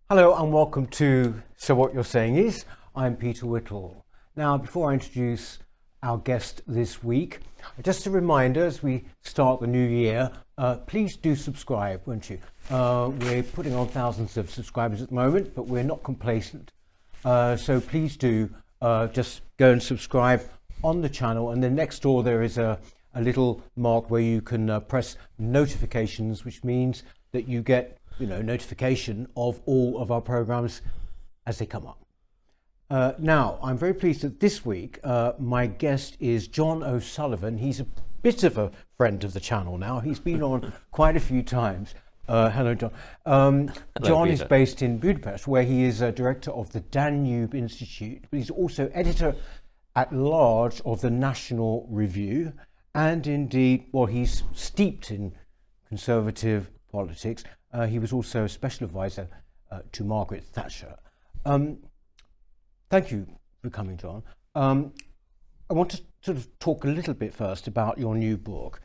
Hello and welcome to So What You're Saying Is. I'm Peter Whittle. Now, before I introduce our guest this week, just a reminder as we start the new year, please do subscribe, won't you? We're putting on thousands of subscribers at the moment, but we're not complacent. So please do just go and subscribe on the channel, and then next door there is a little mark where you can press notifications, which means that you get notification of all of our programs as they come up. Now, I'm very pleased that this week my guest is John O'Sullivan. He's a bit of a friend of the channel now. He's been on quite a few times. Hello, John. Hello, John Peter. is based in Budapest, where he is director of the Danube Institute, but he's also editor at large of the National Review, and indeed, well, he's steeped in conservative politics. He was also a special advisor to Margaret Thatcher. Thank you for coming, John. I want to sort of talk a little bit first about your new book.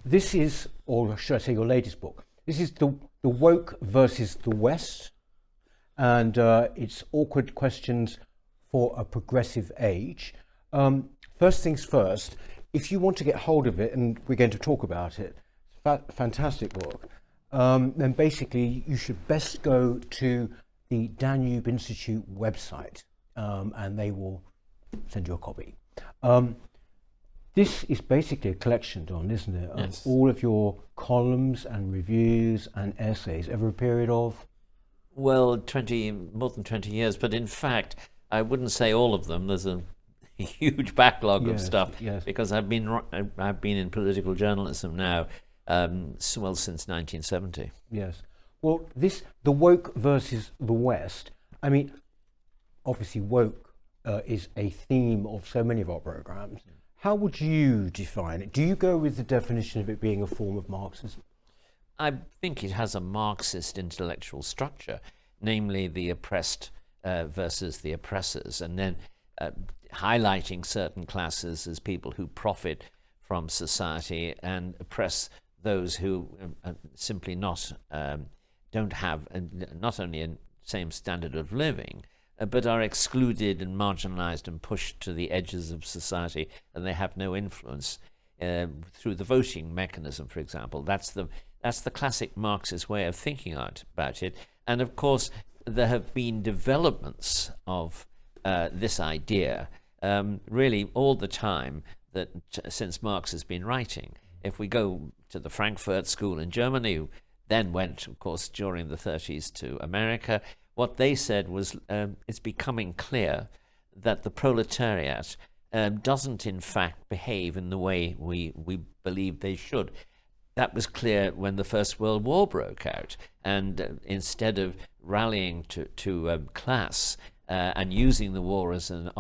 This is, or should I say your latest book, this is the Woke versus the West, and it's awkward questions for a progressive age. First things first, if you want to get hold of it, and we're going to talk about it, it's a fantastic book, then basically you should best go to the Danube Institute website, and they will send you a copy. This is basically a collection, Don, isn't it? Yes. Of all of your columns and reviews and essays over a period of? Well, more than 20 years, but in fact, I wouldn't say all of them. There's a huge backlog of stuff, because I've been in political journalism now, since 1970. Yes. Well, the woke versus the West, I mean, obviously woke is a theme of so many of our programs. How would you define it? Do you go with the definition of it being a form of Marxism? I think it has a Marxist intellectual structure, namely the oppressed versus the oppressors, and then highlighting certain classes as people who profit from society and oppress those who simply don't have not only a same standard of living, but are excluded and marginalized and pushed to the edges of society, and they have no influence through the voting mechanism, for example. That's the classic Marxist way of thinking about it. And of course, there have been developments of this idea really all the time since Marx has been writing. If we go to the Frankfurt School in Germany, who then went, of course, during the 30s to America, what they said was it's becoming clear that the proletariat doesn't in fact behave in the way we believe they should. That was clear when the First World War broke out, and instead of rallying to class and using the war as an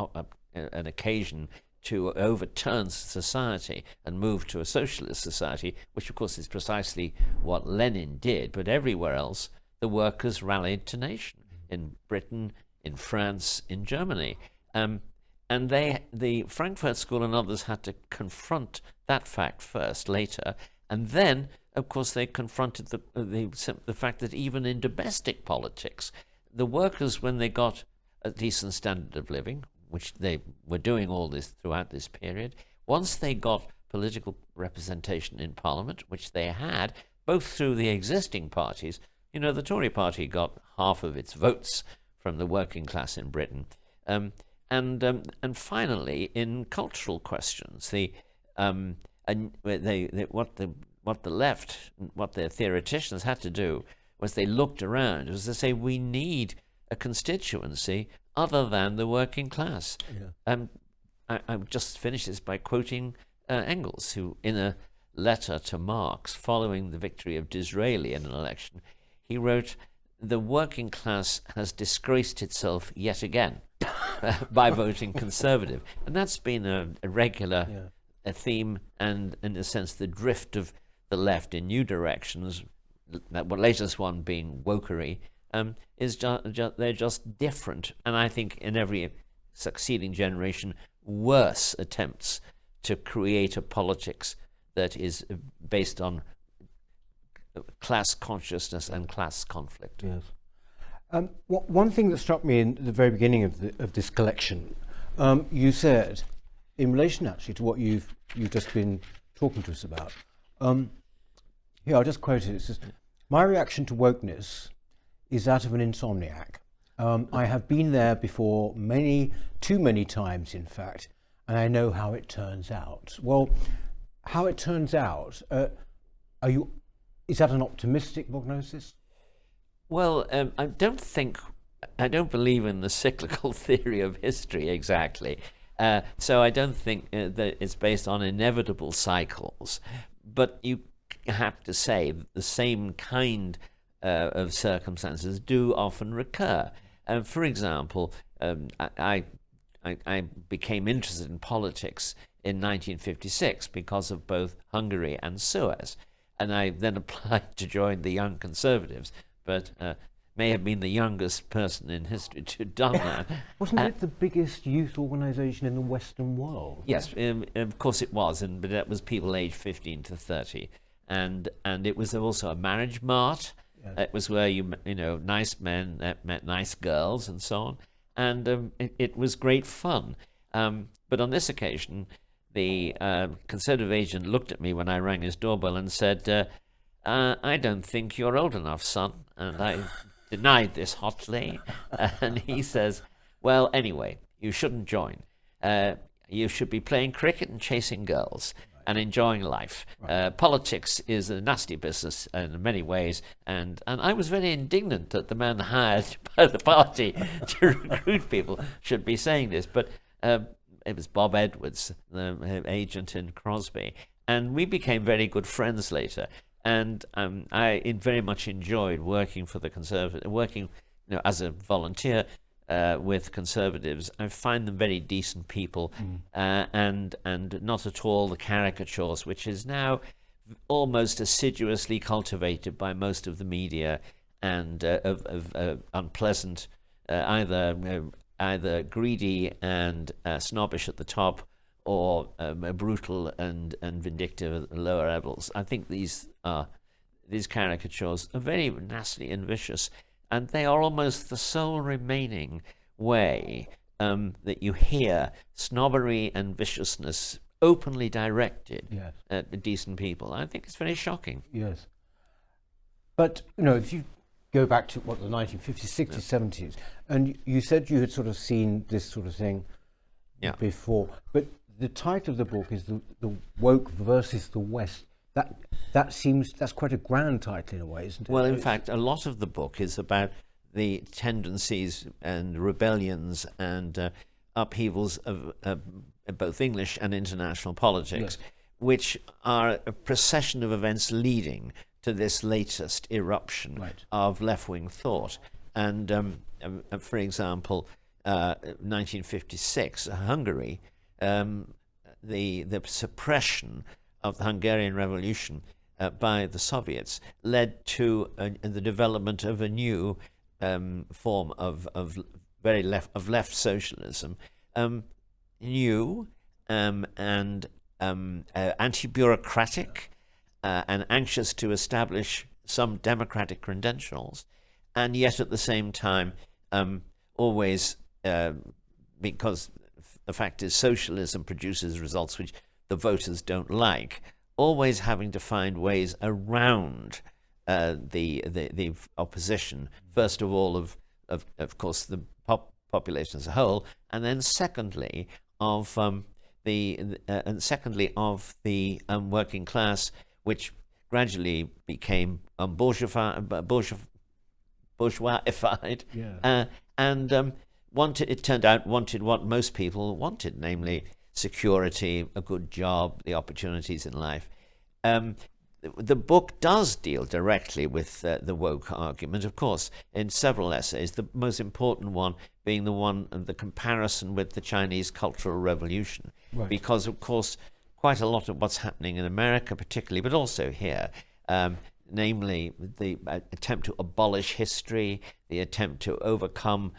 occasion to overturn society and move to a socialist society, which of course is precisely what Lenin did, but everywhere else the workers rallied to nation, in Britain, in France, in Germany. And the Frankfurt School and others had to confront that fact first, later, and then, of course, they confronted the fact that even in domestic politics, the workers, when they got a decent standard of living, which they were doing all this throughout this period, once they got political representation in Parliament, which they had, both through the existing parties, the Tory party got half of its votes from the working class in Britain, and finally, in cultural questions, what the left, what their theoreticians had to do was they looked around, was to say, we need a constituency other than the working class. Yeah. I just finished this by quoting Engels, who, in a letter to Marx following the victory of Disraeli in an election, he wrote, "The working class has disgraced itself yet again by voting conservative." And that's been a regular a theme, and in a sense the drift of the left in new directions, the latest one being wokery, is they're just different, and I think in every succeeding generation worse attempts to create a politics that is based on class consciousness and class conflict. Yes. One thing that struck me in the very beginning of this collection, you said, in relation actually to what you've just been talking to us about. Here, I'll just quote it. It says, "My reaction to wokeness is that of an insomniac. I have been there before too many times, in fact, and I know how it turns out." Well, how it turns out, is that an optimistic prognosis? Well, I don't believe in the cyclical theory of history exactly. So I don't think that it's based on inevitable cycles. But you have to say that the same kind of circumstances do often recur. For example, I became interested in politics in 1956 because of both Hungary and Suez. And I then applied to join the Young Conservatives, but may have been the youngest person in history to have done that. Wasn't it the biggest youth organisation in the Western world? Yes, of course it was, but that was people aged 15 to 30. And it was also a marriage mart. Yes. It was where nice men met nice girls and so on. And it was great fun. But on this occasion, the Conservative agent looked at me when I rang his doorbell and said, "I don't think you're old enough, son." And I denied this hotly. And he says, "Well, anyway, you shouldn't join. You should be playing cricket and chasing girls and enjoying life. Politics is a nasty business in many ways." And I was very indignant that the man hired by the party to recruit people should be saying this. But it was Bob Edwards, the agent in Crosby. And we became very good friends later. And I very much enjoyed working for the Conservative, working as a volunteer with Conservatives. I find them very decent people, and not at all the caricatures, which is now almost assiduously cultivated by most of the media, and of unpleasant, either greedy and snobbish at the top, or brutal and vindictive at the lower levels. I think these caricatures are very nasty and vicious, and they are almost the sole remaining way that you hear snobbery and viciousness openly directed at decent people. I think it's very shocking. Yes. But, if you go back to, the 1950s, 60s, 70s, and you said you had sort of seen this sort of thing before, but the title of the book is the Woke versus the West. That's quite a grand title in a way, isn't it? Well, in fact, a lot of the book is about the tendencies and rebellions and upheavals of both English and international politics, which are a procession of events leading to this latest eruption of left-wing thought. And for example, 1956, Hungary, the suppression of the Hungarian Revolution by the Soviets led to the development of a new form of left socialism, new and anti-bureaucratic, and anxious to establish some democratic credentials, and yet at the same time always, because the fact is socialism produces results which the voters don't like, always having to find ways around the opposition, first of all of course the population as a whole, and then secondly of the working class, which gradually became bourgeoisified, and wanted what most people wanted, namely security, a good job, the opportunities in life. The book does deal directly with the woke argument, of course, in several essays, the most important one being the comparison with the Chinese Cultural Revolution. Because, of course, quite a lot of what's happening in America particularly, but also here, namely the attempt to abolish history, the attempt to overcome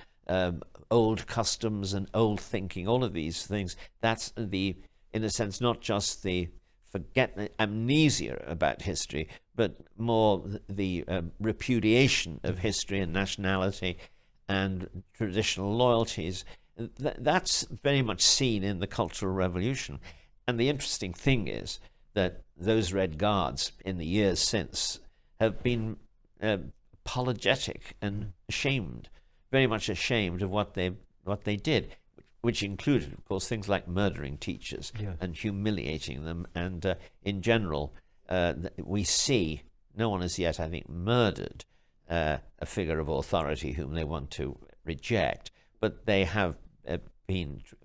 old customs and old thinking, all of these things, that's in a sense, not just the forget amnesia about history, but more the repudiation of history and nationality and traditional loyalties. That's very much seen in the Cultural Revolution. And the interesting thing is that those Red Guards in the years since have been apologetic and ashamed, very much ashamed of what they did, which included, of course, things like murdering teachers and humiliating them. And in general, we see no one has yet, I think, murdered a figure of authority whom they want to reject, but they have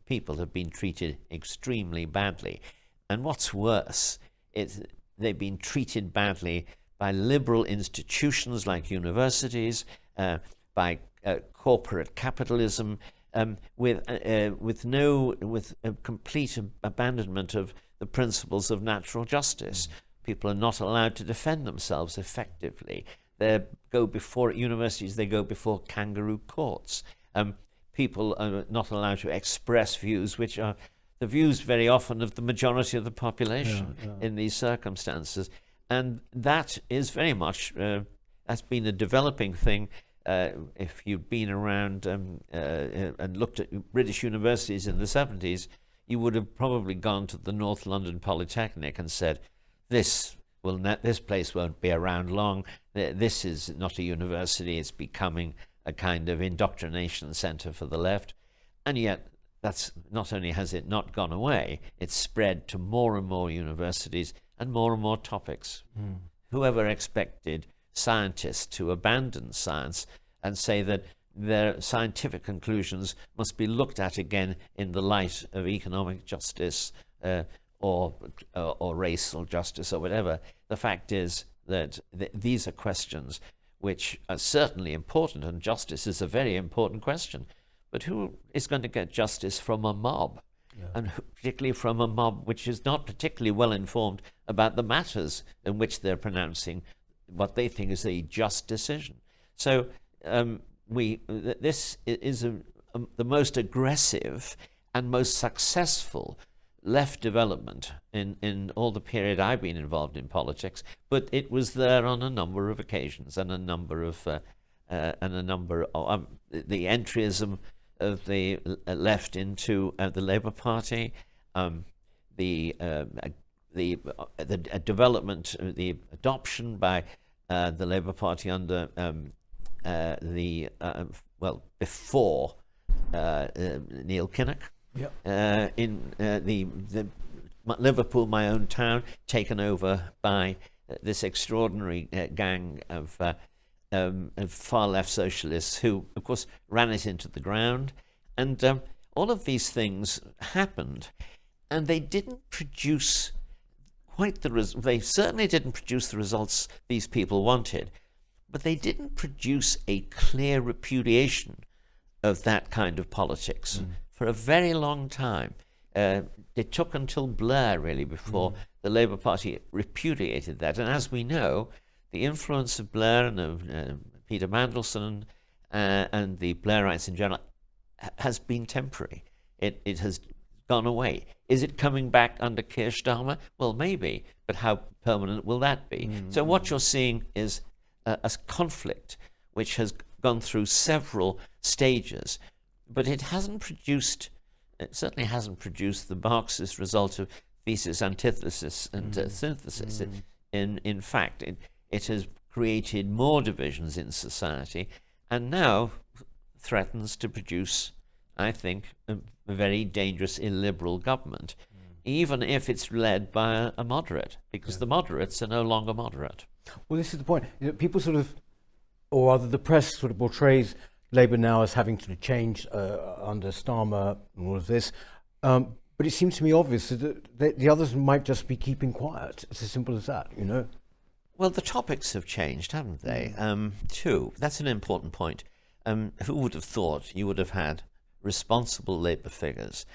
people have been treated extremely badly. And what's worse, they've been treated badly by liberal institutions like universities, by corporate capitalism, with a complete abandonment of the principles of natural justice. People are not allowed to defend themselves effectively. They go before universities. They go before kangaroo courts. People are not allowed to express views which are the views very often of the majority of the population in these circumstances. And that is very much, that's been a developing thing. If you've been around and looked at British universities in the 70s, you would have probably gone to the North London Polytechnic and said, this place won't be around long. This is not a university. It's becoming a kind of indoctrination centre for the left. And yet, that's not only has it not gone away, it's spread to more and more universities and more topics. Whoever expected scientists to abandon science and say that their scientific conclusions must be looked at again in the light of economic justice or racial justice or whatever. The fact is that these are questions which are certainly important, and justice is a very important question. But who is going to get justice from a mob? And particularly from a mob which is not particularly well informed about the matters in which they're pronouncing what they think is a just decision. So this is the most aggressive and most successful left development in all the period I've been involved in politics, but it was there on a number of occasions and a number of the entryism of the left into the Labour Party, the development, the adoption by the Labour Party under before Neil Kinnock. In the Liverpool, my own town, taken over by this extraordinary gang of far left socialists who, of course, ran it into the ground. And all of these things happened, and they didn't produce they certainly didn't produce the results these people wanted, but they didn't produce a clear repudiation of that kind of politics. For a very long time. It took until Blair, really, before the Labour Party repudiated that. And as we know, the influence of Blair and of Peter Mandelson and the Blairites in general has been temporary. It has gone away. Is it coming back under Keir Starmer? Well, maybe, but how permanent will that be? So what you're seeing is a conflict which has gone through several stages, but it certainly hasn't produced the Marxist result of thesis, antithesis, and synthesis. In fact, it has created more divisions in society, and now threatens to produce, I think, a very dangerous illiberal government, even if it's led by a moderate, because the moderates are no longer moderate. Well, this is the point. People sort of, or rather the press sort of portrays Labour now as having to change under Starmer and all of this. But it seems to me obvious that the others might just be keeping quiet. It's as simple as that, you know? Well, the topics have changed, haven't they? Too. That's an important point. Who would have thought you would have had responsible Labour figures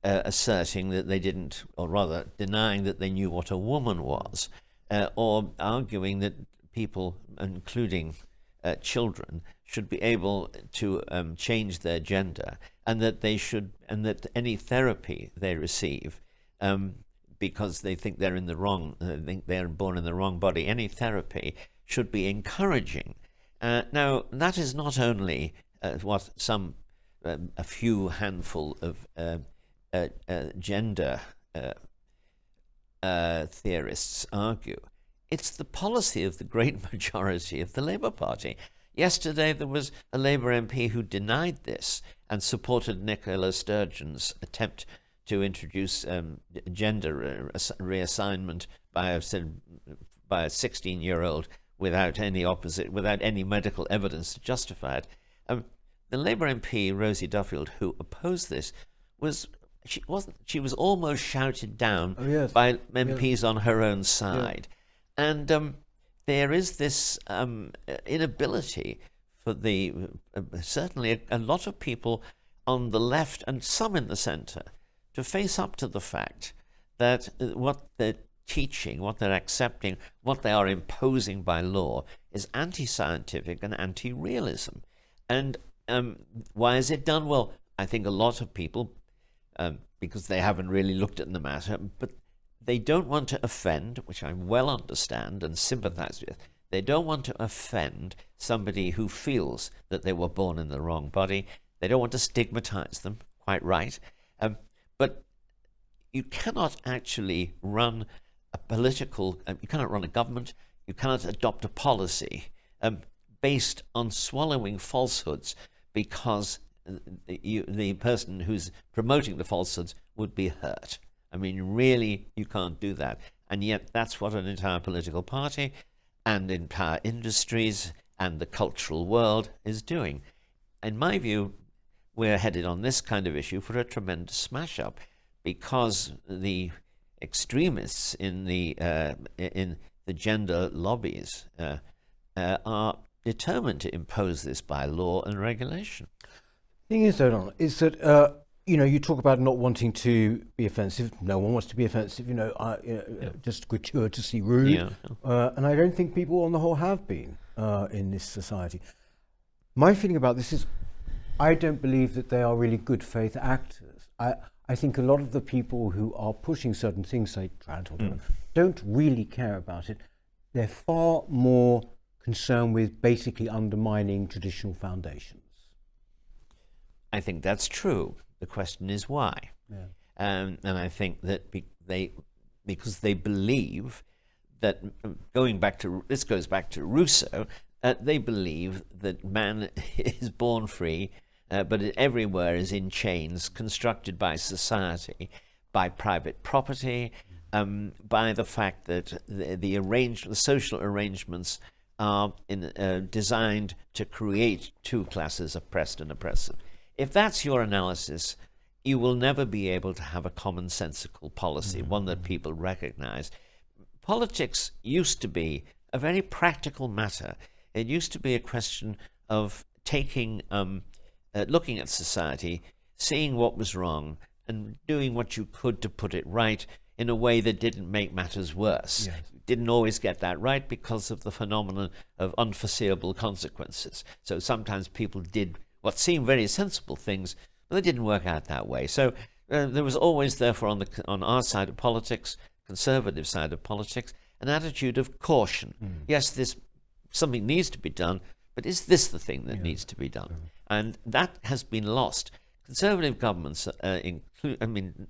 asserting that they didn't, or rather denying that they knew what a woman was, or arguing that people, including children, should be able to change their gender, and that any therapy they receive because they think they're in the wrong, think they're born in the wrong body. Any therapy should be encouraging. Now, that is not only what a few handful of gender theorists argue. It's the policy of the great majority of the Labour Party. Yesterday there was a Labour MP who denied this and supported Nicola Sturgeon's attempt to introduce gender reassignment by a 16-year-old without any medical evidence to justify it. The Labour MP Rosie Duffield, who opposed this, was almost shouted down by MPs on her own side. And there is this inability for certainly a lot of people on the left and some in the centre to face up to the fact that what they're teaching, what they're accepting, what they are imposing by law is anti-scientific and anti-realism. And why is it done? Well, I think a lot of people, because they haven't really looked at the matter, but they don't want to offend, which I well understand and sympathize with. They don't want to offend somebody who feels that they were born in the wrong body. They don't want to stigmatize them, quite right. But you cannot actually run you cannot run a government, you cannot adopt a policy based on swallowing falsehoods because the person who's promoting the falsehoods would be hurt. I mean, really, you can't do that. And yet that's what an entire political party and entire industries and the cultural world is doing. In my view, we're headed on this kind of issue for a tremendous smash-up because the extremists in the gender lobbies are determined to impose this by law and regulation. The thing is, Donald, is that you talk about not wanting to be offensive. No one wants to be offensive. Just gratuitously rude. Yeah. And I don't think people, on the whole, have been in this society. My feeling about this is, I don't believe that they are really good faith actors. I think a lot of the people who are pushing certain things, say trans or whatever, don't really care about it. They're far more concerned with basically undermining traditional foundations. I think that's true. The question is why. Yeah. And I think that because they believe that, this goes back to Rousseau, they believe that man is born free, but everywhere is in chains constructed by society, by private property, by the fact that the social arrangements are designed to create two classes, oppressed and oppressive. If that's your analysis, you will never be able to have a commonsensical policy, one that people recognize. Politics used to be a very practical matter. It used to be a question of looking at society, seeing what was wrong, and doing what you could to put it right in a way that didn't make matters worse. Yes. Didn't always get that right because of the phenomenon of unforeseeable consequences. So sometimes people did what seemed very sensible things, but they didn't work out that way. So there was always, therefore, on our side of politics, conservative side of politics, an attitude of caution. Yes, something needs to be done, but is this the thing that needs to be done? And that has been lost. Conservative governments,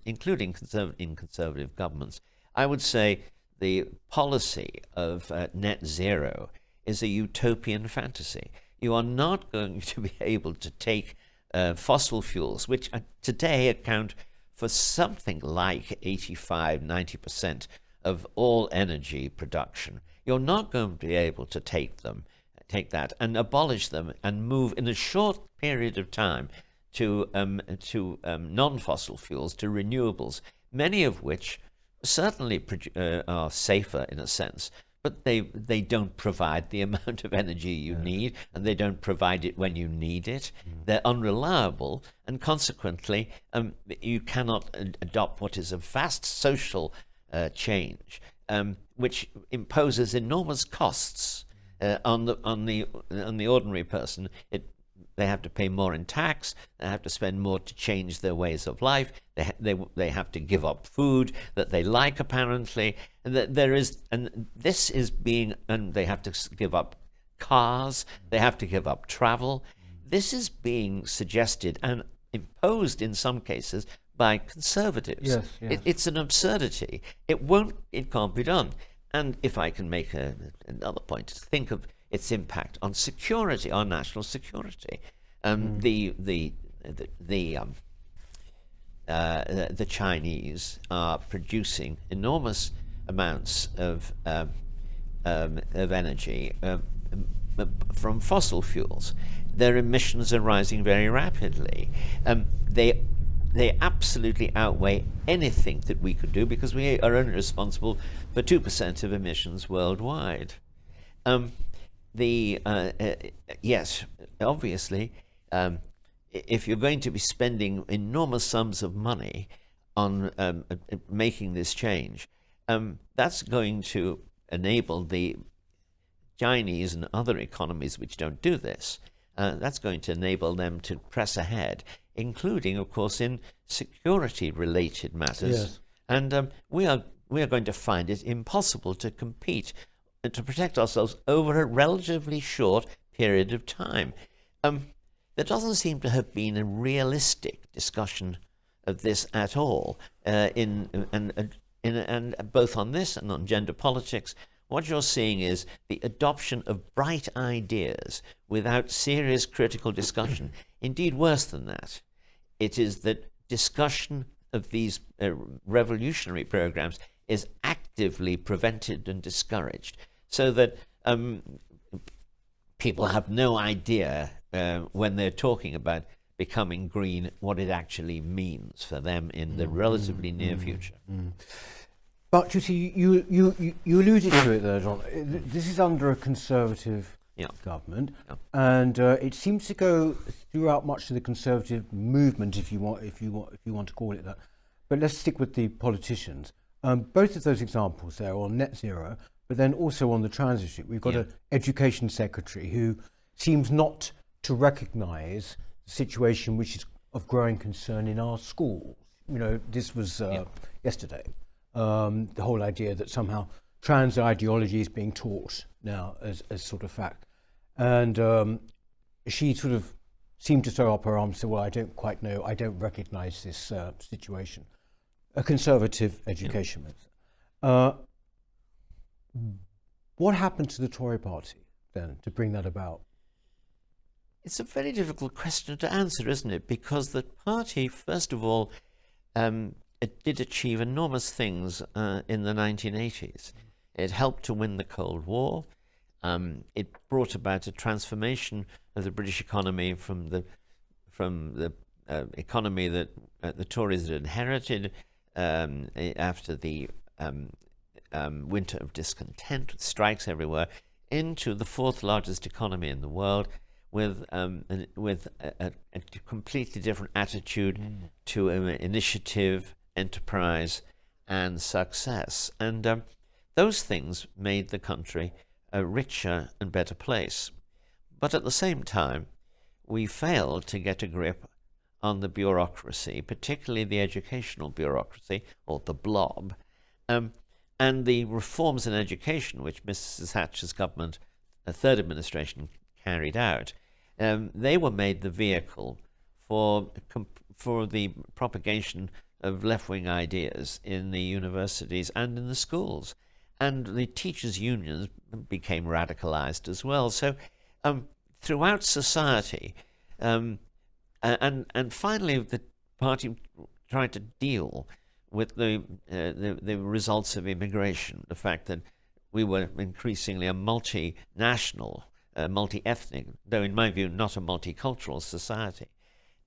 including conservative governments, I would say the policy of net zero is a utopian fantasy. You are not going to be able to take fossil fuels, which today account for something like 85-90% of all energy production. You're not going to be able to take that and abolish them and move in a short period of time to non-fossil fuels, to renewables, many of which certainly are safer in a sense, but they don't provide the amount of energy you need, and they don't provide it when you need it. They're unreliable, and consequently you cannot adopt what is a vast social change, which imposes enormous costs on the ordinary person. It have to pay more in tax. They have to spend more to change their ways of life. They have to give up food that they like, apparently, and that this is being, and they have to give up cars. They have to give up travel. This is being suggested and imposed in some cases by conservatives. Yes, yes. It's an absurdity. It can't be done. And if I can make another point, think of its impact on security, on national security. The Chinese are producing enormous amounts of energy from fossil fuels. Their emissions are rising very rapidly. They absolutely outweigh anything that we could do, because we are only responsible for 2% of emissions worldwide. Yes, obviously, if you're going to be spending enormous sums of money on making this change, that's going to enable the Chinese and other economies which don't do this. That's going to enable them to press ahead, including, of course, in security-related matters. Yes. And we are going to find it impossible to compete and to protect ourselves over a relatively short period of time. There doesn't seem to have been a realistic discussion of this at all, and both on this and on gender politics. What you're seeing is the adoption of bright ideas without serious critical discussion. Indeed, worse than that, it is that discussion of these revolutionary programs is actively prevented and discouraged, so that people have no idea when they're talking about becoming green what it actually means for them in the relatively near future. But you see, you alluded to it there, John. This is under a conservative government, and it seems to go throughout much of the conservative movement, if you want to call it that. But let's stick with the politicians. Both of those examples there are on net zero, but then also on the trans issue. We've got an education secretary who seems not to recognise the situation which is of growing concern in our schools. You know, this was yesterday. The whole idea that somehow trans ideology is being taught now as sort of fact. And she sort of seemed to throw up her arms and say, well, I don't quite know, I don't recognise this situation. A conservative education minister. What happened to the Tory party then to bring that about? It's a very difficult question to answer, isn't it? Because the party, first of all, it did achieve enormous things in the 1980s. It helped to win the Cold War. It brought about a transformation of the British economy from the economy that the Tories had inherited after the winter of discontent, with strikes everywhere, into the fourth largest economy in the world, with a completely different attitude to initiative, enterprise, and success. And those things made the country a richer and better place. But at the same time, we failed to get a grip on the bureaucracy, particularly the educational bureaucracy, or the blob. And the reforms in education, which Mrs. Thatcher's government, a third administration, carried out, they were made the vehicle for the propagation of left-wing ideas in the universities and in the schools. And the teachers' unions became radicalized as well. So throughout society, and finally the party tried to deal with the results of immigration, the fact that we were increasingly a multinational, multi-ethnic, though in my view not a multicultural society.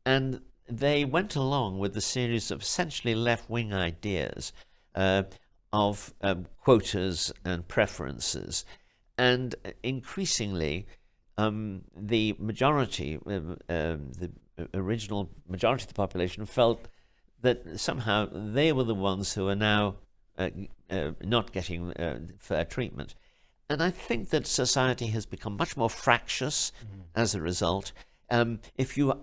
And they went along with a series of essentially left-wing ideas of quotas and preferences. And increasingly, the majority, the original majority of the population felt that somehow they were the ones who are now not getting fair treatment. And I think that society has become much more fractious as a result. if you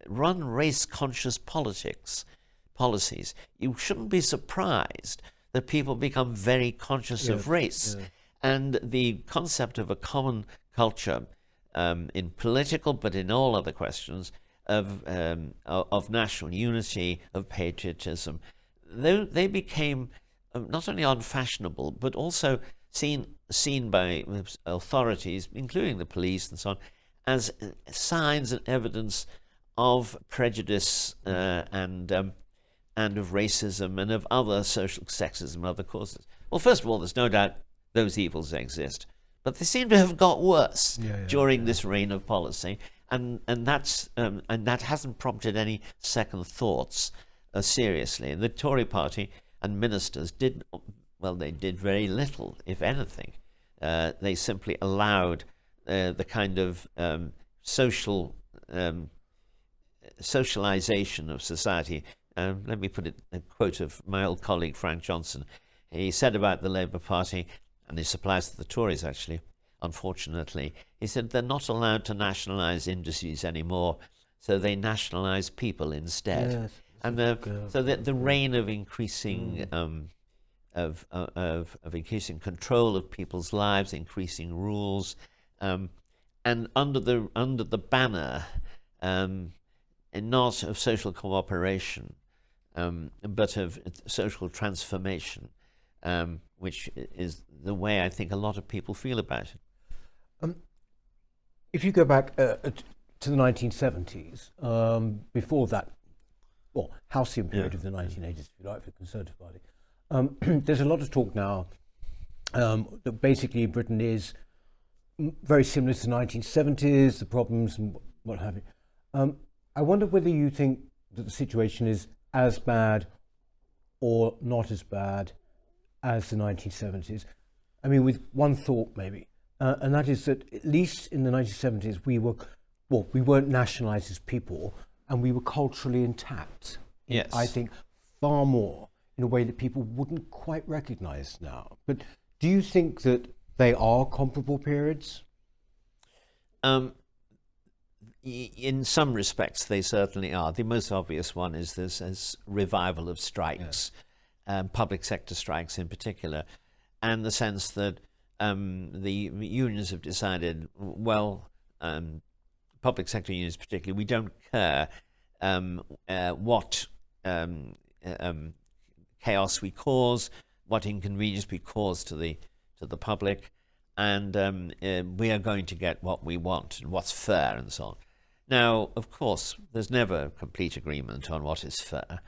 run race-conscious policies, you shouldn't be surprised that people become very conscious of race. Yeah. And the concept of a common culture in political, but in all other questions, of national unity, of patriotism, they became not only unfashionable, but also seen by authorities, including the police and so on, as signs and evidence of prejudice and of racism and of other social sexism and other causes. Well, first of all, there's no doubt those evils exist, but they seem to have got worse during this reign of policy, and that hasn't prompted any second thoughts seriously. And the Tory party and ministers did very little, if anything. They simply allowed the kind of socialization of society. Let me put it a quote of my old colleague Frank Johnson. He said about the Labour Party, and this applies to the Tories actually, unfortunately, he said they're not allowed to nationalise industries anymore, so they nationalise people instead. Yes, and so the reign of increasing of increasing control of people's lives, increasing rules, and under the banner not of social cooperation, but of social transformation, which is the way I think a lot of people feel about it. If you go back to the 1970s, before that, well, halcyon period of the 1980s, if you like, for the Conservative Party, there's a lot of talk now that basically Britain is very similar to the 1970s, the problems and what have you. I wonder whether you think that the situation is as bad or not as bad as the 1970s. I mean, with one thought maybe, and that is that at least in the 1970s we weren't nationalised as people, and we were culturally intact. Yes. I think far more in a way that people wouldn't quite recognise now. But do you think that they are comparable periods? In some respects, they certainly are. The most obvious one is this revival of strikes, public sector strikes in particular, and the sense that the unions have decided, well, public sector unions particularly, we don't care what chaos we cause, what inconvenience we cause to the public, and we are going to get what we want and what's fair and so on. Now, of course, there's never complete agreement on what is fair.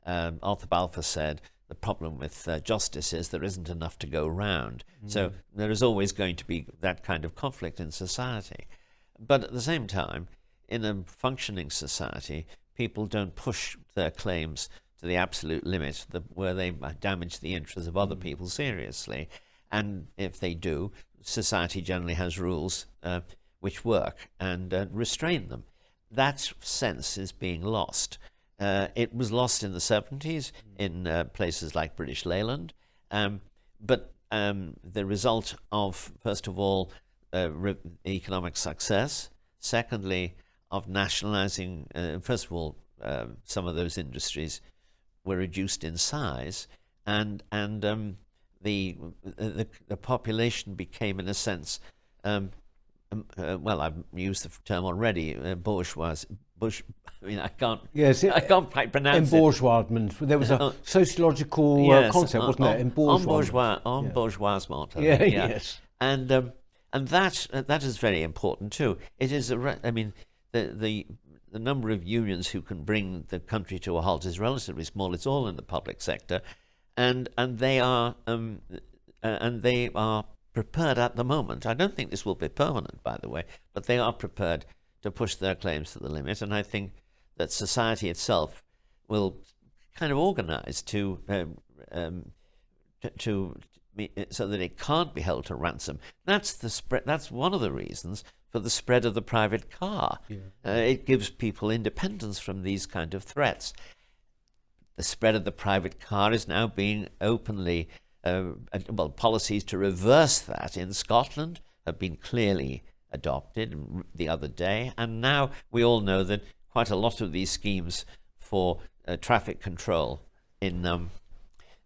Arthur Balfour said the problem with justice is there isn't enough to go round. So there is always going to be that kind of conflict in society. But at the same time, in a functioning society, people don't push their claims to the absolute limit where they damage the interests of other people seriously. And if they do, society generally has rules which work and restrain them. That sense is being lost. It was lost in the 70s in places like British Leyland, but the result of, first of all, economic success, secondly, of nationalizing, first of all, some of those industries were reduced in size, and the population became, in a sense, well, I've used the term already, bourgeois. I mean, I can't quite pronounce it. Embourgeoisement. There was a sociological concept, wasn't there? Embourgeoisement. Yes. And that is very important too. It is the number of unions who can bring the country to a halt is relatively small. It's all in the public sector, and they are prepared at the moment. I don't think this will be permanent, by the way, but they are prepared to push their claims to the limit. And I think that society itself will kind of organize so that it can't be held to ransom. That's one of the reasons for the spread of the private car. It gives people independence from these kind of threats. The spread of the private car is now being openly policies to reverse that in Scotland have been clearly adopted the other day, and now we all know that quite a lot of these schemes for traffic control in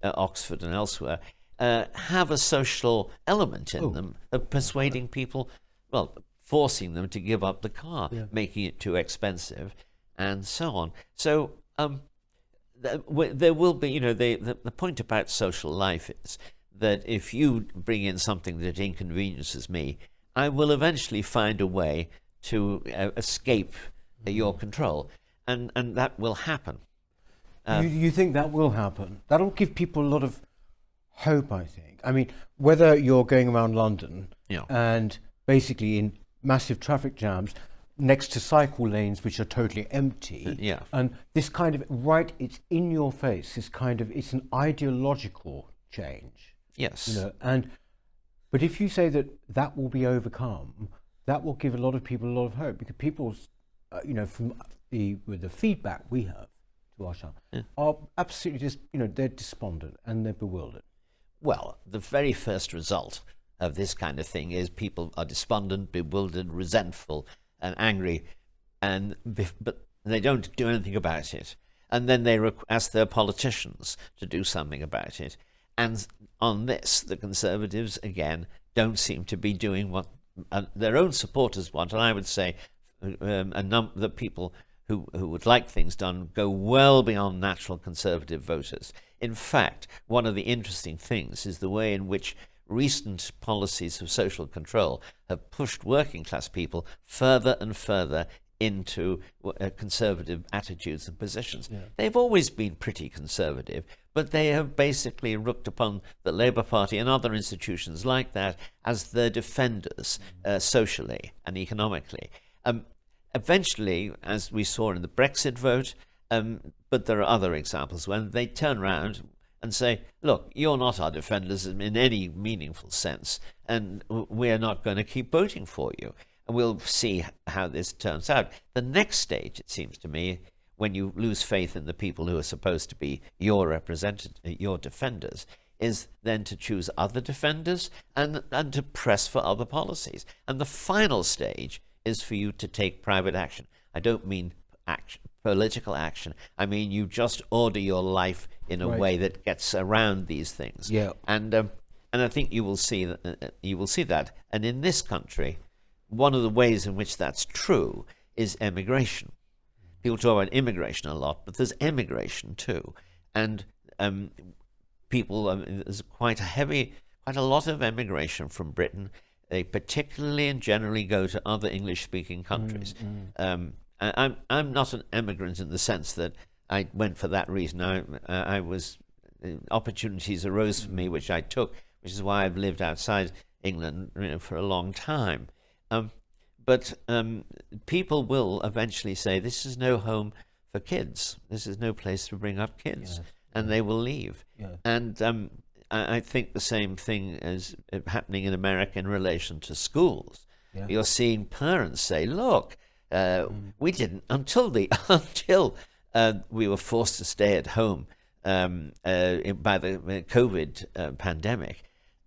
Oxford and elsewhere have a social element in them of persuading people, well, forcing them to give up the car, making it too expensive, and so on. So there will be, you know, the point about social life is that if you bring in something that inconveniences me, I will eventually find a way to escape your control, and that will happen. You think that will happen? That'll give people a lot of hope, I think. I mean, whether you're going around London and basically in massive traffic jams next to cycle lanes which are totally empty, and this kind of it's in your face. It's an ideological change. Yes. You know, but if you say that will be overcome, that will give a lot of people a lot of hope, because people, you know, from with the feedback we have to our show, are absolutely just, you know, they're despondent and they're bewildered. Well, the very first result of this kind of thing is people are despondent, bewildered, resentful, and angry, but they don't do anything about it. And then they ask their politicians to do something about it. And on this, the Conservatives, again, don't seem to be doing what their own supporters want. And I would say the people who would like things done go well beyond natural Conservative voters. In fact, one of the interesting things is the way in which recent policies of social control have pushed working class people further and further into conservative attitudes and positions. They've always been pretty conservative, but they have basically looked upon the Labour Party and other institutions like that as their defenders socially and economically. Eventually, as we saw in the Brexit vote, but there are other examples when they turn around and say, look, you're not our defenders in any meaningful sense, and we're not going to keep voting for you. And we'll see how this turns out. The next stage, it seems to me, when you lose faith in the people who are supposed to be your defenders, is then to choose other defenders and to press for other policies. And the final stage is for you to take private action. I don't mean political action. I mean, you just order your life in a way that gets around these things. And I think you will see that. And in this country, one of the ways in which that's true is emigration. People talk about immigration a lot, but there's emigration too. And there's quite a lot of emigration from Britain. They particularly and generally go to other English-speaking countries. I'm not an immigrant in the sense that I went for that reason. Opportunities arose for me, which I took, which is why I've lived outside England, you know, for a long time. But people will eventually say, this is no home for kids. This is no place to bring up kids. And they will leave. And I think the same thing is happening in America in relation to schools. You're seeing parents say, look, we didn't, until we were forced to stay at home by the COVID pandemic,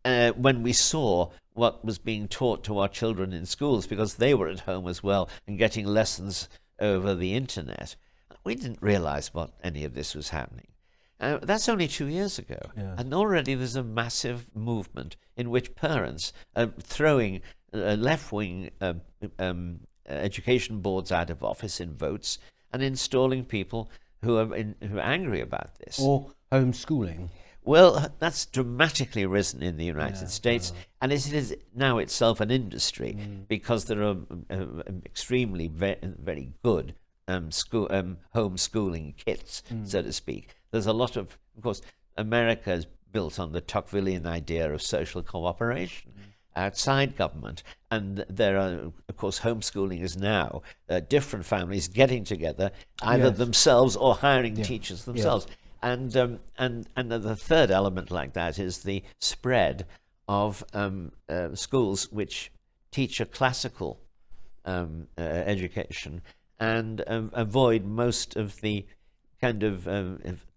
when we saw what was being taught to our children in schools, because they were at home as well and getting lessons over the internet, we didn't realize what any of this was happening. That's only 2 years ago, and already there's a massive movement in which parents are throwing left-wing education boards out of office in votes and installing people who are angry about this. Or homeschooling. Well, that's dramatically risen in the United States, and it is now itself an industry because there are extremely very good homeschooling kits, so to speak. There's a lot of course, America is built on the Tocquevillian idea of social cooperation outside government, and there are, of course, homeschooling is now different families getting together, either themselves or hiring teachers themselves. And the third element like that is the spread of schools which teach a classical education and avoid most of the kind of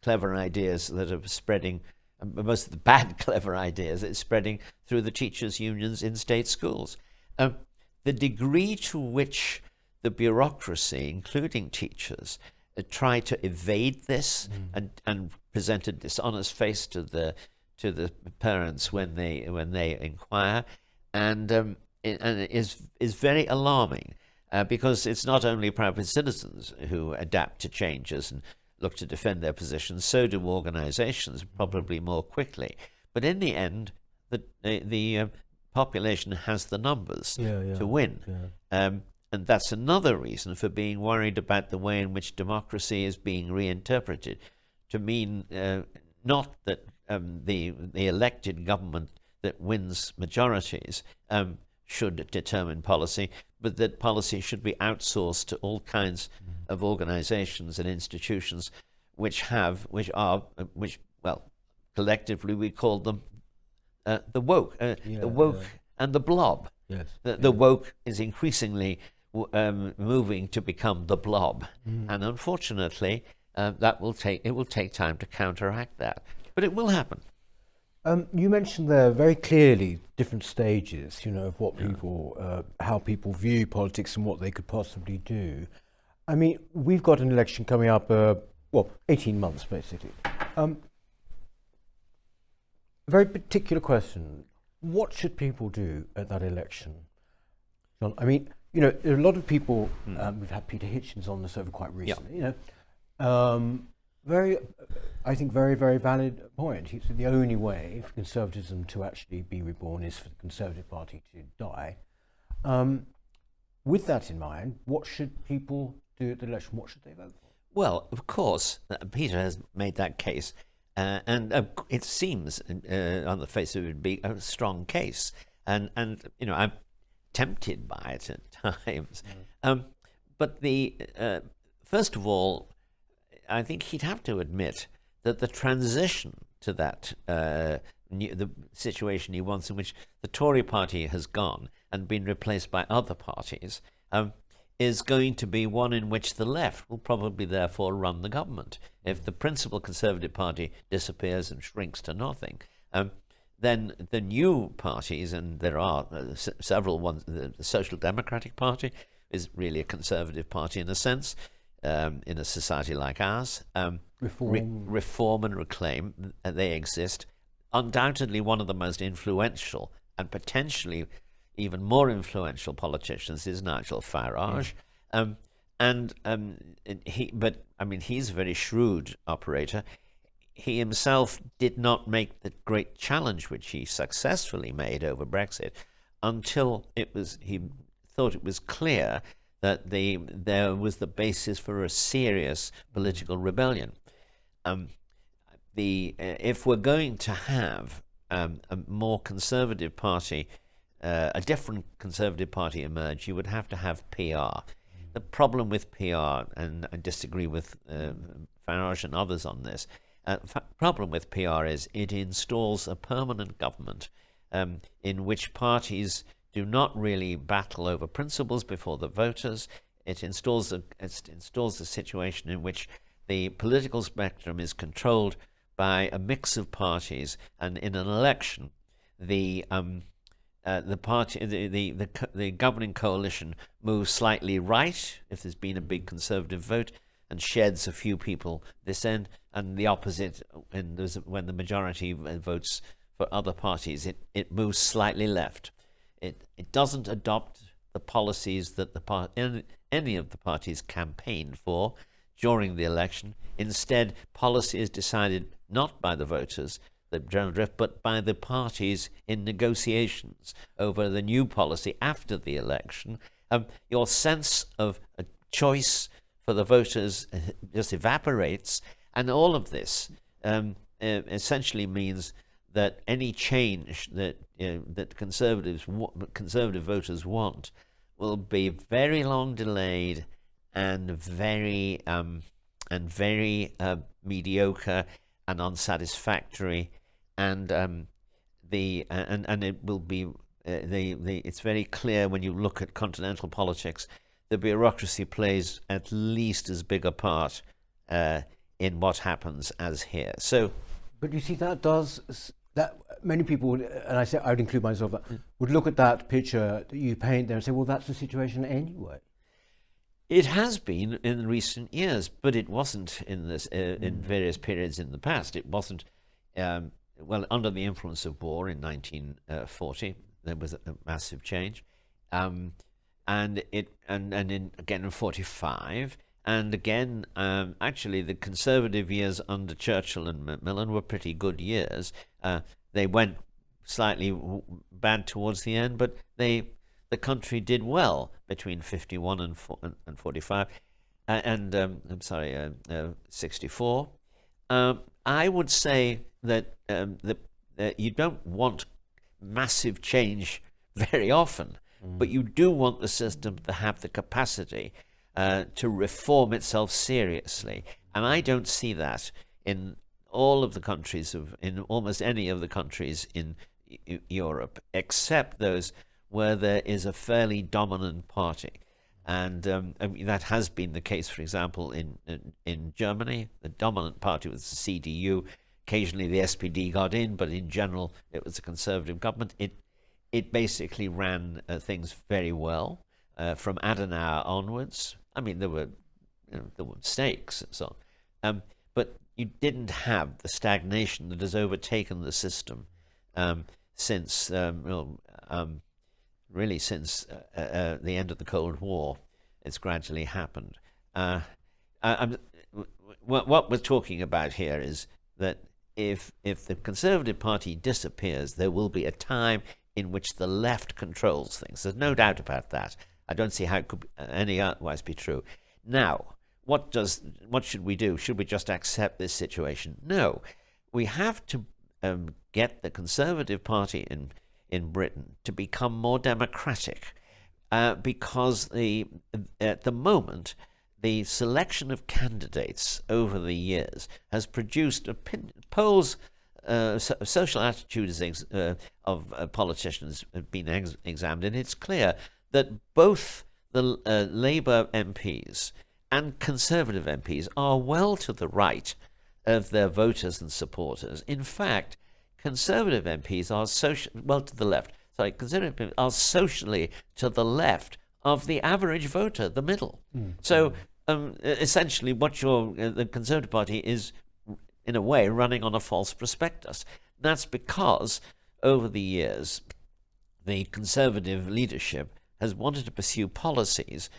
clever ideas that are spreading, most of the bad clever ideas that are spreading through the teachers' unions in state schools. the degree to which the bureaucracy, including teachers, try to evade this and present a dishonest face to the parents when they inquire, and it is very alarming, because it's not only private citizens who adapt to changes and look to defend their positions. So do organisations, probably more quickly. But in the end, the population has the numbers to win. Yeah. And that's another reason for being worried about the way in which democracy is being reinterpreted to mean not that the elected government that wins majorities should determine policy, but that policy should be outsourced to all kinds of organizations and institutions which collectively we call them the woke, and the blob. Yes. The woke is increasingly moving to become the blob, and unfortunately, it will take time to counteract that, but it will happen. You mentioned there very clearly different stages, of what people, how people view politics and what they could possibly do. I mean, we've got an election coming up, 18 months basically. A very particular question: what should people do at that election? John, I mean, there are a lot of people. We've had Peter Hitchens on this over quite recently. I think very, very valid point. He said the only way for conservatism to actually be reborn is for the Conservative Party to die. With that in mind, what should people do at the election? What should they vote for? Well, of course, Peter has made that case, and it seems on the face of it would be a strong case, and I'm tempted by it at times. But first of all, I think he'd have to admit that the transition to that the situation he wants, in which the Tory party has gone and been replaced by other parties, is going to be one in which the left will probably therefore run the government. If the principal Conservative Party disappears and shrinks to nothing, then the new parties, and there are several ones, the Social Democratic Party is really a conservative party in a sense, in a society like ours. Reform and Reclaim, they exist. Undoubtedly one of the most influential and potentially even more influential politicians is Nigel Farage. He's a very shrewd operator. He himself did not make the great challenge which he successfully made over Brexit until he thought it was clear that there was the basis for a serious political rebellion. If we're going to have a more conservative party, a different Conservative Party emerge, you would have to have PR. The problem with PR, and I disagree with Farage and others on this, problem with PR is it installs a permanent government in which parties do not really battle over principles before the voters. It installs a situation in which the political spectrum is controlled by a mix of parties, and in an election, the governing coalition moves slightly right if there's been a big Conservative vote and sheds a few people this end, and the opposite when the majority votes for other parties, it moves slightly left. It doesn't adopt the policies that any of the parties campaigned for during the election. Instead, policy is decided not by the voters, the general drift, but by the parties in negotiations over the new policy after the election. Your sense of a choice for the voters just evaporates, and all of this essentially means that any change that conservative voters want will be very long delayed and very mediocre and unsatisfactory, and it will be it's very clear when you look at continental politics, the bureaucracy plays at least as big a part in what happens as here. So, but you see, that does that many people would, and I would include myself, would look at that picture that you paint there and say, well, that's the situation anyway. It has been in recent years, but it wasn't in this in various periods in the past. It wasn't. Well, under the influence of war in 1940, there was a massive change, and again in 45, and again, actually, the Conservative years under Churchill and Macmillan were pretty good years. They went slightly bad towards the end, but the country did well between 51 and 45, I'm sorry, 64. I would say that you don't want massive change very often, but you do want the system to have the capacity to reform itself seriously. And I don't see that in all of the countries in almost any of the countries in Europe, except those where there is a fairly dominant party. And I mean, that has been the case, for example, in Germany. The dominant party was the CDU. Occasionally the SPD got in, but in general it was a conservative government. It basically ran things very well from Adenauer onwards. I mean, there were mistakes and so on, but you didn't have the stagnation that has overtaken the system since really since the end of the Cold War. It's gradually happened. What we're talking about here is that if the Conservative Party disappears, there will be a time in which the left controls things. There's no doubt about that. I don't see how it could any otherwise be true. Now, what should we do? Should we just accept this situation? No, we have to get the Conservative Party in Britain to become more democratic, because at the moment the selection of candidates over the years has produced polls. Social attitudes of politicians have been examined, and it's clear that both the Labour MPs and Conservative MPs are well to the right of their voters and supporters. In fact, Conservative MPs are to the left. Sorry, Conservative MPs are socially to the left of the average voter, the middle. So essentially, the Conservative Party is, in a way, running on a false prospectus. That's because over the years, the Conservative leadership has wanted to pursue policies,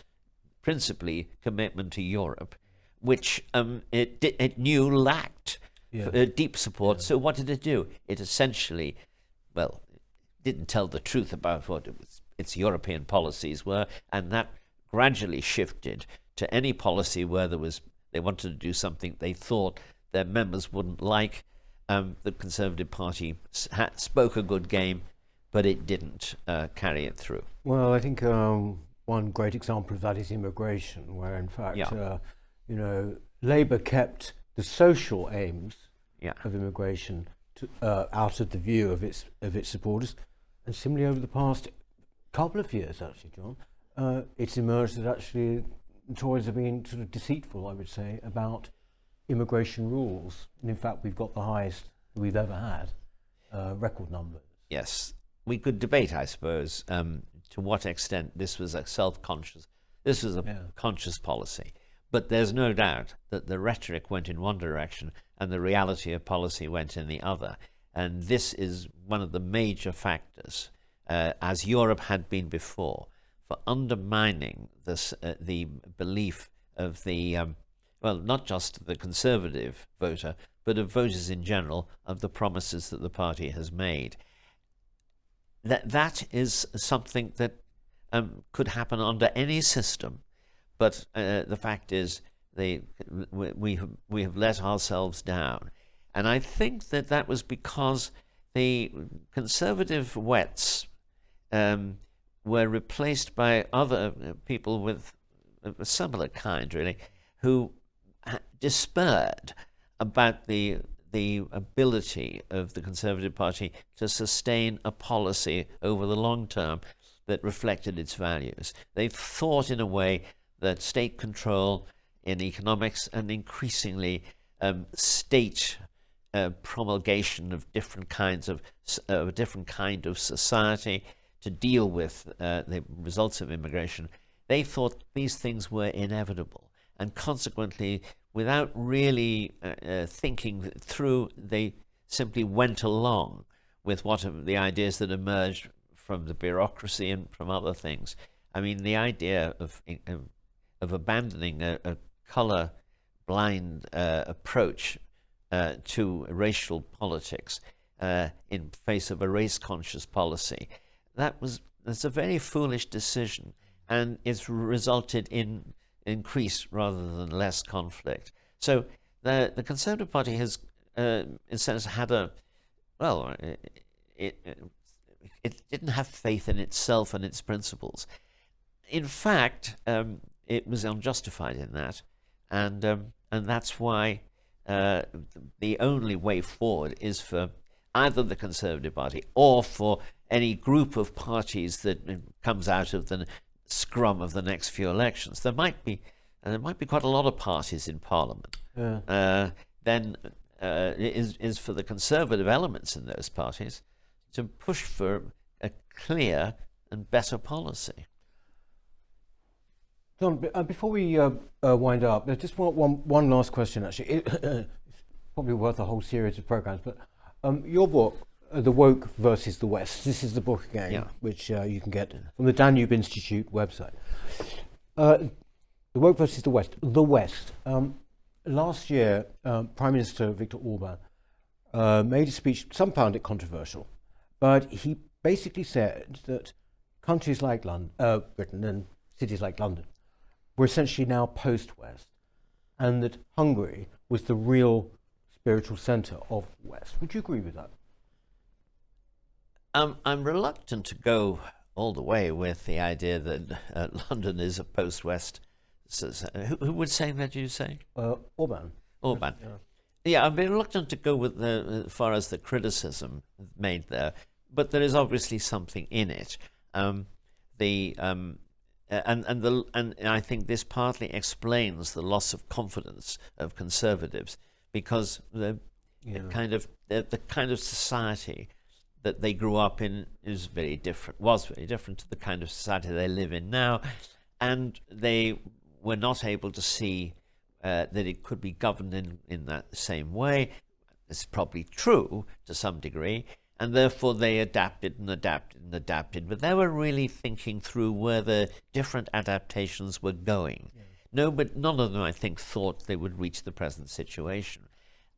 principally commitment to Europe, which it knew lacked deep support. So what did it do? It essentially, didn't tell the truth about what its European policies were, and that gradually shifted to any policy where they wanted to do something they thought their members wouldn't like. The Conservative Party spoke a good game, but it didn't carry it through. Well, I think one great example of that is immigration, where in fact, Labour kept the social aims of immigration out of the view of its supporters, and similarly over the past couple of years, actually, John, it's emerged that actually the Tories have been sort of deceitful, I would say, about immigration rules. And in fact, we've got the highest we've ever had, record numbers. Yes. We could debate, I suppose, to what extent this was a conscious policy. But there's no doubt that the rhetoric went in one direction and the reality of policy went in the other. And this is one of the major factors, as Europe had been before, for undermining the belief of the, not just the Conservative voter, but of voters in general, of the promises that the party has made. That is something that could happen under any system, but the fact is we have let ourselves down, and I think that was because the Conservative wets were replaced by other people with a similar kind, really, who despaired about the ability of the Conservative Party to sustain a policy over the long term that reflected its values. They thought in a way that state control in economics and increasingly state promulgation of different kinds of a different kind of society to deal with the results of immigration. They thought these things were inevitable, and consequently, without really thinking through, they simply went along with what the ideas that emerged from the bureaucracy and from other things. I mean, the idea of abandoning a color-blind approach to racial politics in face of a race-conscious policy, that's a very foolish decision, and it's resulted in increased rather than less conflict. So the Conservative Party has, in a sense, had it didn't have faith in itself and its principles. In fact, it was unjustified in that, and that's why the only way forward is for either the Conservative Party or for any group of parties that comes out of the scrum of the next few elections. There might be quite a lot of parties in Parliament. Yeah. Then is for the Conservative elements in those parties to push for a clear and better policy. John, before we wind up, there's just one last question, actually. It's probably worth a whole series of programs, but your book, The Woke versus the West, this is the book again, yeah, which you can get from the Danube Institute website. The Woke versus the West. The West. Last year, Prime Minister Viktor Orban made a speech, some found it controversial, but he basically said that countries like Britain and cities like London were essentially now post-West, and that Hungary was the real spiritual centre of the West. Would you agree with that? I'm reluctant to go all the way with the idea that London is a post-West. Who would say that, you say? Orban. Orban. Yeah, I'm reluctant to go with as far as the criticism made there, but there is obviously something in it. And I think this partly explains the loss of confidence of conservatives, because the kind of society that they grew up in was very different to the kind of society they live in now, and they were not able to see that it could be governed in that same way. It's probably true to some degree, and therefore they adapted, but they were really thinking through where the different adaptations were going. Yeah. No, but none of them, I think, thought they would reach the present situation.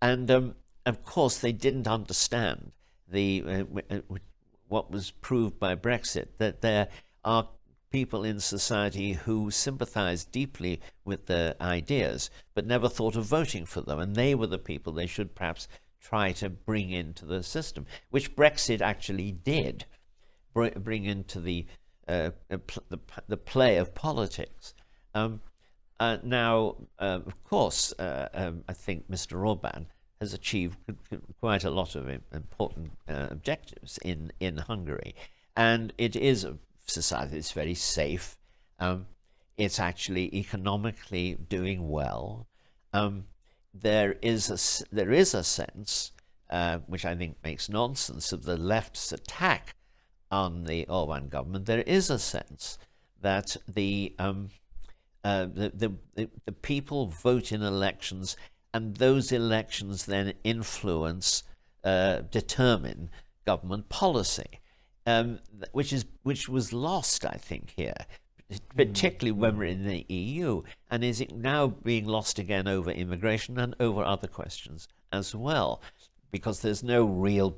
And of course, they didn't understand what was proved by Brexit, that there are people in society who sympathize deeply with the ideas, but never thought of voting for them. And they were the people they should perhaps try to bring into the system, which Brexit actually did bring into the play of politics. Now, of course, I think Mr. Orban has achieved quite a lot of important objectives in Hungary, and it is a society that's very safe. It's actually economically doing well. There is a sense, which I think makes nonsense, of the left's attack on the Orban government. There is a sense that the people vote in elections, and those elections then influence, determine government policy, which was lost, I think, here, particularly when we're in the EU, and is it now being lost again over immigration and over other questions as well, because there's no real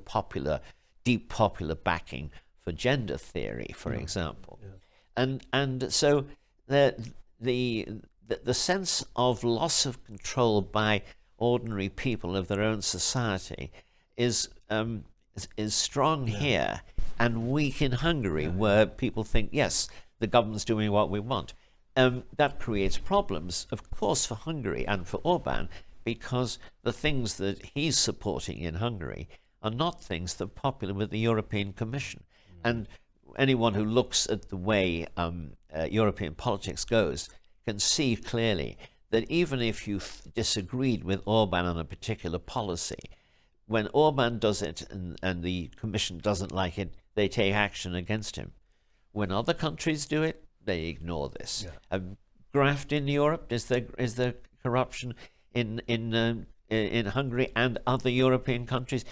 deep popular backing for gender theory, for example. Yeah. And so the sense of loss of control by ordinary people of their own society is strong here and weak in Hungary, where people think, yes, the government's doing what we want. That creates problems, of course, for Hungary and for Orban, because the things that he's supporting in Hungary are not things that are popular with the European Commission. And anyone who looks at the way European politics goes can see clearly that even if you disagreed with Orban on a particular policy, when Orban does it and the Commission doesn't like it, they take action against him. When other countries do it, they ignore this. Yeah. Graft in Europe, is there corruption in Hungary and other European countries?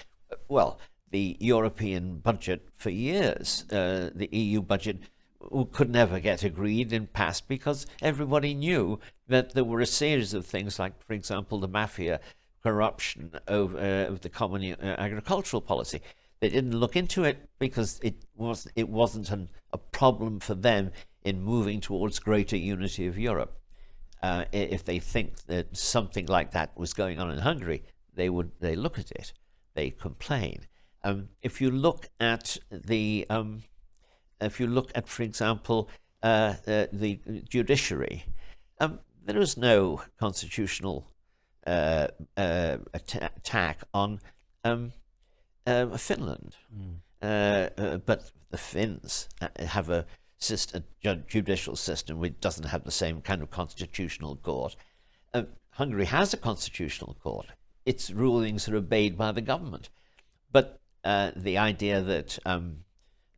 Well, the European budget for years, the EU budget, could never get agreed and passed because everybody knew that there were a series of things like, for example, the mafia corruption of the common agricultural policy. They didn't look into it because it wasn't a problem for them in moving towards greater unity of Europe. If they think that something like that was going on in Hungary, they look at it, they complain. If you look at for example, the judiciary, there is no constitutional attack on Finland, but the Finns have a judicial system which doesn't have the same kind of constitutional court. Hungary has a constitutional court. Its rulings are obeyed by the government. But the idea that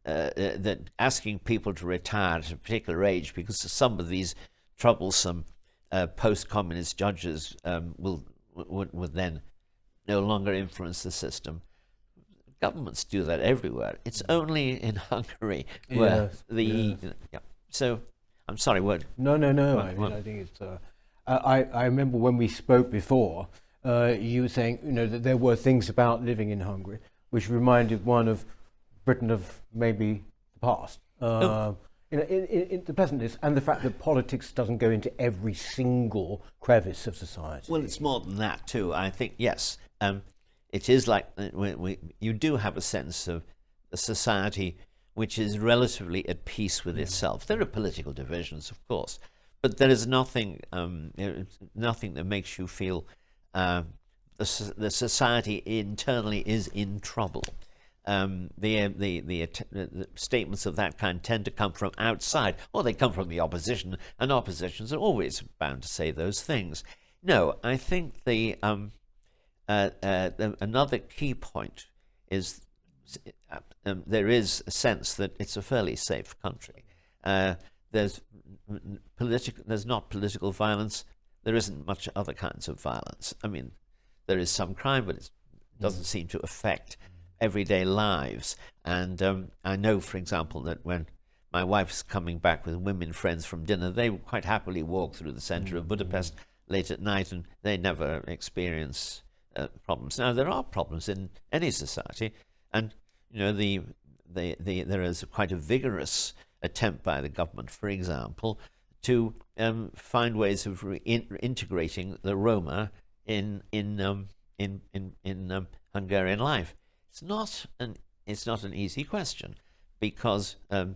that asking people to retire at a particular age because some of these troublesome post-communist judges would then no longer influence the system. Governments do that everywhere. It's only in Hungary where So, I'm sorry. What? No. I think it's. I remember when we spoke before, you were saying that there were things about living in Hungary which reminded one of Britain of maybe the past. In the present, and the fact that politics doesn't go into every single crevice of society. Well, it's more than that too. I think yes. It is like you do have a sense of a society which is relatively at peace with itself. There are political divisions, of course, but there is nothing that makes you feel the society internally is in trouble. The statements of that kind tend to come from outside, or they come from the opposition, and oppositions are always bound to say those things. No, I think another key point is there is a sense that it's a fairly safe country. There's not political violence. There isn't much other kinds of violence. I mean, there is some crime, but it doesn't seem to affect everyday lives. And I know, for example, that when my wife's coming back with women friends from dinner, they quite happily walk through the center of Budapest late at night, and they never experience problems. Now, there are problems in any society, and there is quite a vigorous attempt by the government, for example, to find ways of integrating the Roma in Hungarian life. It's not an easy question, because the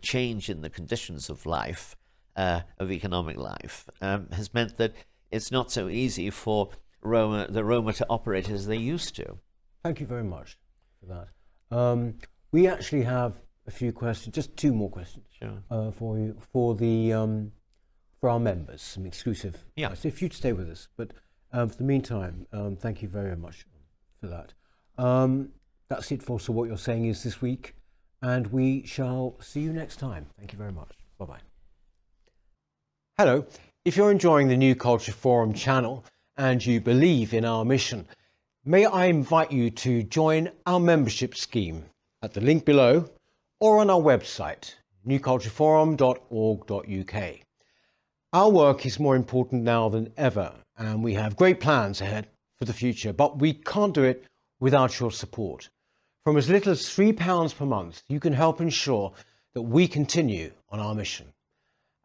change in the conditions of life, of economic life, has meant that it's not so easy for the Roma to operate as they used to. Thank you very much for that. We actually have a few questions, just two more questions, sure, for you, for our members, some exclusive. Yeah. So if you'd stay with us, but for the meantime, thank you very much for that. That's it for So What You're Saying Is this week, and we shall see you next time. Thank you very much. Bye-bye. Hello. If you're enjoying the New Culture Forum channel and you believe in our mission, may I invite you to join our membership scheme at the link below or on our website, newcultureforum.org.uk. Our work is more important now than ever, and we have great plans ahead for the future, but we can't do it without your support. From as little as £3 per month, you can help ensure that we continue on our mission.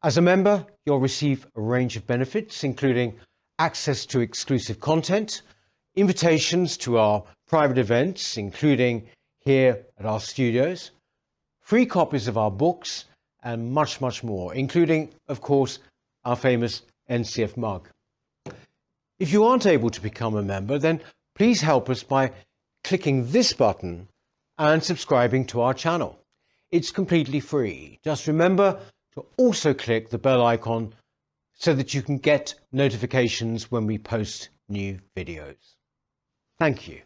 As a member, you'll receive a range of benefits, including access to exclusive content, invitations to our private events, including here at our studios, free copies of our books, and much, much more, including, of course, our famous NCF mug. If you aren't able to become a member, then please help us by clicking this button and subscribing to our channel. It's completely free. Just remember to also click the bell icon so that you can get notifications when we post new videos. Thank you.